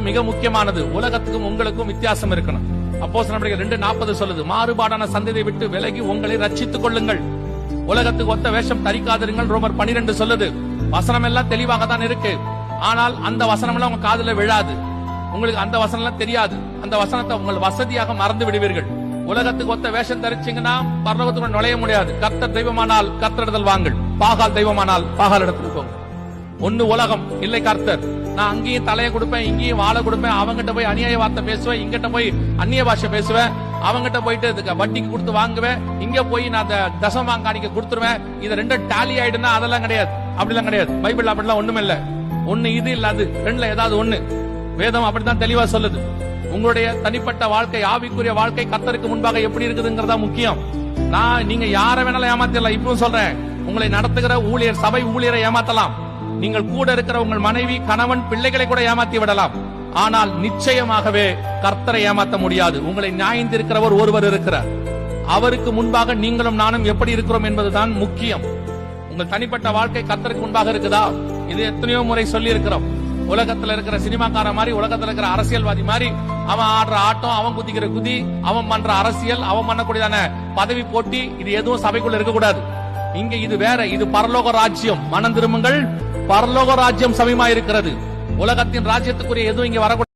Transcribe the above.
மிக முக்கியமானது. உலகத்துக்கும் உங்களுக்கும் வித்தியாசம் இருக்கணும். அப்போஸ்தலர் 2:40 சொல்லுது, மாறுபாடான சந்ததியை விட்டு விலகி உங்களை ரட்சித்துக் கொள்ளுங்கள், உலகத்துக்கு ஒத்த வேஷம் தரிக்காதிருங்கள். ரோமர் 12 சொல்லுது. வசனம் எல்லாம் தெளிவாக தான் இருக்கு. ஆனால் அந்த வசனம் எல்லாம் உங்க காதுல விழாது. உங்களுக்கு அந்த வசனம் எல்லாம் தெரியாது. அந்த வசனத்தை உங்கள் வசதியாக மறந்து விடுவீர்கள். உலகத்துக்கு ஒத்த வேஷம் தரிச்சீங்கன்னா பரலோகத்துக்குள்ள நுழைய முடியாது. கர்த்தர் தெய்வமானால் கர்த்தரிடத்தில் வாங்கள், பாகால் தெய்வமானால் பாகால் இடத்துக்கு போங்க. ஒன்னு உலகம், இல்லை கர்த்தர். நான் அங்கேயும் தலையை கொடுப்பேன், இங்கேயும் வாழை கொடுப்பேன். அவங்கிட்ட போய் அநியாய வார்த்தை பேசுவேன், இங்கிட்ட போய் அந்நிய பாஷை பேசுவேன். அவங்கிட்ட போயிட்டு வட்டிக்கு கொடுத்து வாங்குவேன், இங்க போய் நான் அந்த தசமபாகம் காணிக்க கொடுத்துருவேன். இது ரெண்டும் டாலி ஆயிடுனா அதெல்லாம் கிடையாது. அப்படிலாம் கிடையாது. பைபிள் அப்படிலாம் ஒண்ணுமே இல்ல. ஒண்ணு இது இல்ல அது, ரெண்டுல ஏதாவது ஒண்ணு. வேதம் அப்படித்தான் தெளிவா சொல்லுது. உங்களுடைய தனிப்பட்ட வாழ்க்கை, ஆவிக்குரிய வாழ்க்கை கர்த்தருக்கு முன்பாக எப்படி இருக்குதுங்கிறதா முக்கியம். நீங்க யார வேணாலும் ஏமாத்தலாம். இப்பவும் சொல்றேன், உங்களை நடத்துகிற ஊழியர், சபை ஊழியரை ஏமாத்தலாம். நீங்கள் கூட இருக்கிற உங்கள் மனைவி, கணவன், பிள்ளைகளை கூட ஏமாத்தி விடலாம். ஆனால் நிச்சயமாகவே கர்த்தரை ஏமாத்த முடியாது. உங்களை நியாயந்திருக்கிறவர் ஒருவர் இருக்கிறார். அவருக்கு முன்பாக நீங்களும் நானும் எப்படி இருக்கிறோம் என்பதுதான் முக்கியம். உங்கள் தனிப்பட்ட வாழ்க்கை கர்த்தருக்கு முன்பாக இருக்குதா? இது எத்தனையோ முறை சொல்லி இருக்கிறோம். உலகத்துல இருக்கிற சினிமாக்கார மாதிரி, உலகத்துல இருக்கிற அரசியல்வாதி மாதிரி, அவன் ஆடுற ஆட்டம், அவன் குதிக்கிற குதி, அவன் பண்ற அரசியல், அவன் பண்ணக்கூடியதான பதவி போட்டி, இது எதுவும் சபைக்குள்ள இருக்கக்கூடாது. இங்க இது வேற. இது பரலோக ராஜ்யம். மனம் திரும்புங்கள், பரலோக ராஜ்யம் சமயமா இருக்கிறது. உலகத்தின் ராஜ்யத்துக்குரிய எதுவும் இங்க வரக்கூடாது.